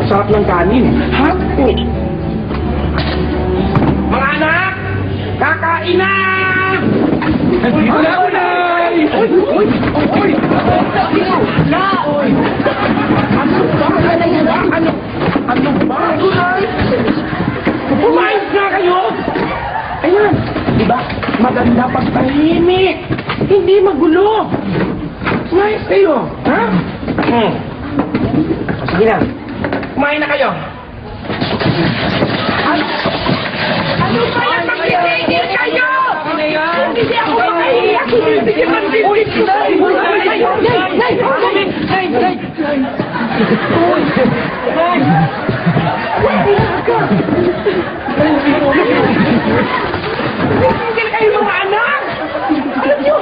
Sarap ng kanin. Ha? Mga anak! Kakain na! Nandito na ako, Nay! Uy! Ano ba? Umayos na kayo! Ayan! Diba? Maganda pagtahimik! Hindi magulo! Umayos kayo! Ha? Sige na. Kumain na kayo! Ano ba yan? Magtitigil kayo! Hindi ako makahiyak! Hindi man bibig ko! Tigil kayo mga anak! Alam nyo,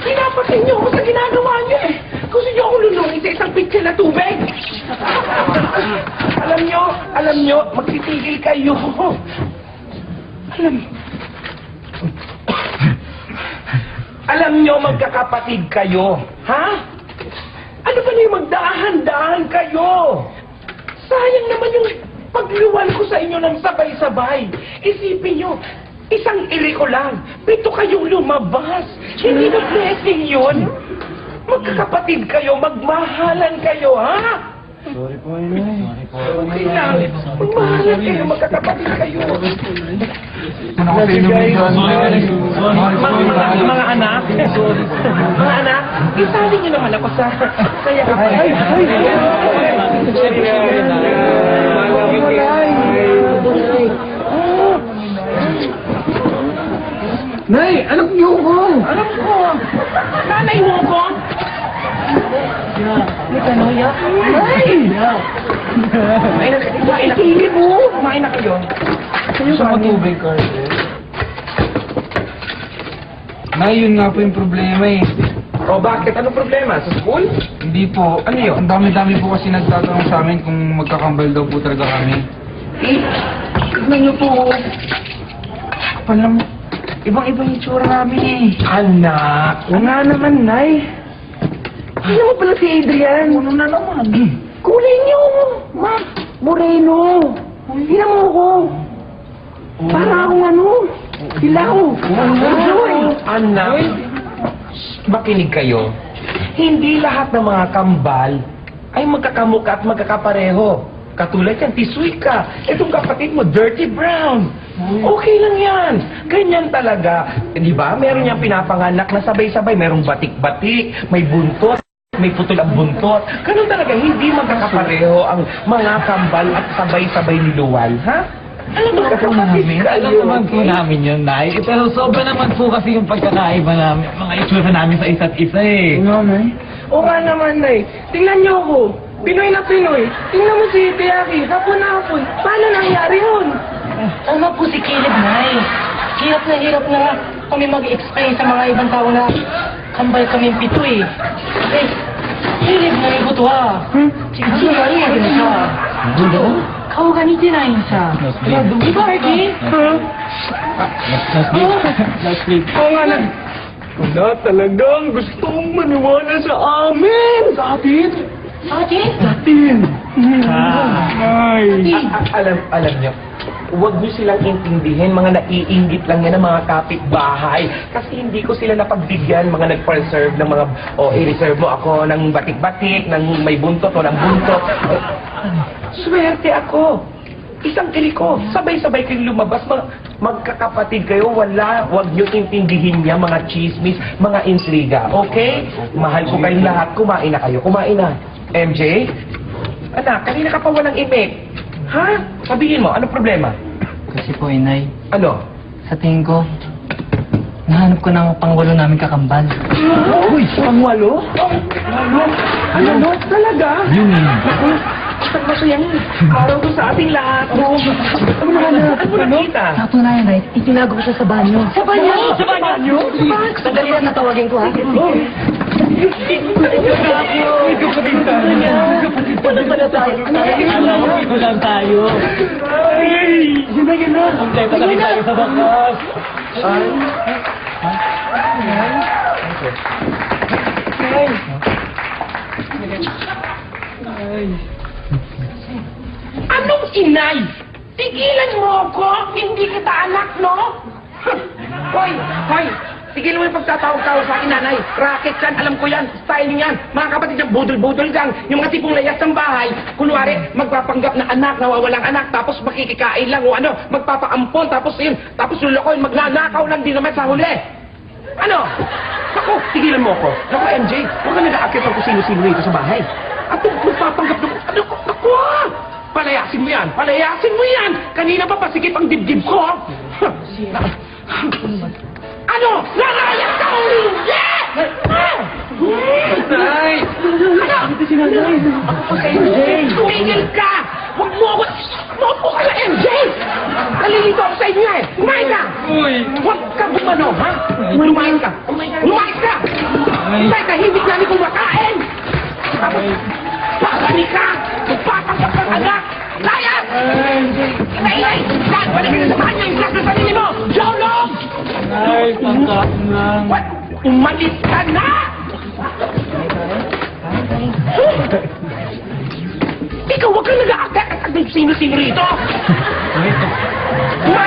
pinapasin nyo ako sa ginagawa nyo eh! Gusto nyo akong lulungin sa isang pitsa na tubig? Alam nyo, magtitigil kayo. Alam nyo, magkakapatid kayo. Ha? Ano ba na yung magdahan-dahan kayo? Sayang naman yung pagluwal ko sa inyo ng sabay-sabay. Isipin nyo, isang iliko lang, 7 kayong lumabas. Hindi na blessing yun? Magkakapatid kayo, magmahalan kayo, ha? Sorry po, Inay. Okay lang. Magmahalan kayo, magkakapatid kayo. Mga anak, isali niyo naman ako sa yakap. Nay, anak niyo ko. Anak ko. Nanay mo ko. Ay, nakikili mo. Kumain na kayo. Sa matubig, Carter. Nay, yun nga po yung problema eh. O bakit? Anong problema? Sa school? Hindi po. Ano yun? Ang dami-dami po kasi nagtatanong sa amin kung magkakambal daw po talaga kami. Tignan niyo po. Palang, ibang-ibang itsura namin eh. Anak, nga naman, Nay. Ano mo pala si Adrian? Ano na naman? Kulay niyo, ma. Moreno. Hinan mo ko. Para akong ano. Hilaw. Anak, makinig kayo. Hindi lahat ng mga kambal ay magkakamukha at magkakapareho. Katulad yan, tisuy ka. Itong kapatid mo, dirty brown. Okay lang yan. Ganyan talaga. Di ba? Meron niyang pinapanganak na sabay-sabay. Merong batik-batik, may buntot, may putol ang buntot. Ganun talaga, hindi magkakapareho ang mga kambal at sabay-sabay ni Luwal, ha? Alam mo, kapatid kayo. Alam naman po namin yun, Nay. Pero sobra naman po kasi yung pagkakaiba namin, mga itsura namin sa isa't isa eh. Nga, Nay. Oo nga naman, Nay. Tingnan niyo ako. Pinoy na Pinoy. Tingnan mo si Tiaki. Hapon na hapon. Paano nangyari yun? Tama po si Caleb, Nay. Hirap na kami mag-explain sa mga ibang tao na kambal kami pito eh. Eh, Caleb na may buto ha. Siguro nga rin natin siya. Buto? Kao ga nite nai siya. Di ba, Archie? Last week. Oo nga na. Wala talagang gustong maniwala sa amin. Sa atin. Archie? Sa atin. Archie? Alam niyo, huwag niyo silang intindihin, mga naiinggit lang yan ng mga kapitbahay. Kasi hindi ko sila napagbigyan, mga nag-preserve ng mga, i-reserve mo ako ng batik-batik, ng may buntot o ng buntot. Swerte ako. Isang kiliko, sabay-sabay kayong lumabas, magkakapatid kayo, huwag niyo intindihin niya, mga chismis, mga intriga, okay? Mahal ko kayong lahat, kumain na kayo, kumain na. MJ? Anak, kanina ka pa walang imik. Ha? Sabihin mo, anong problema? Kasi po, Inay, Ano? sa tingin ko, nahanap ko ng pangwalo namin kakambal. Uy, pangwalo? Ano? Talaga? Yun eh. Naku, isang masayang araw ko sa ating lahat. Ano nakita? Sa tunayan, Nay, itinago ko siya sa banyo. Sa banyo? Sa banyo? Sandali lang, natawagin ko ha. Wala pala tayo. Ito lang tayo. Ay! Yun na. Kompleto na rin tayo sa bakas. Anong inay? Tigilan mo ako! Hindi kita anak, no? Hoy! Tigilan mo yung pagtatawag-tawag sa akin, nanay. Racket yan, alam ko yan. Style niyo yan. Mga kapatid yung budol-budol lang. Yung mga tipong layas ng bahay. Kunwari, magpapanggap na anak, nawawalang anak, tapos makikikain lang o ano, magpapaampon, tapos yun, tapos lulukoy, magnanakaw lang din naman sa huli. Ano? Ako, tigilan mo ako. Naku, MJ, huwag ka nag-aakit ng kung sino-sino rito sa bahay. At magpapanggap na ano, naku, palayasin mo yan! Palayasin mo yan! Kanina pa pasikip ang dibdib ko! Ano? Narayas ka o hindi? Nay! Ano? Ako sa MJ! Tumigil ka! Huwag mo ako! Maupo ka na, MJ! Nalilito ako sa inyo eh! Kumain ka! Uy! Huwag ka bumano, ha? Lumayas ka! Lumayas ka! Tay, tahimik namin kung makain! Pakani ka! Magpapanggap ng anak! Layas! Ingay! Dad, balik ka na sa kanya! Yung sa sarili mo! Jolong! Nay, pangkat lang. What? Umalis ka na! Ikaw, huwag kang nag-aakit at sino-sino rito! Ay, Kumain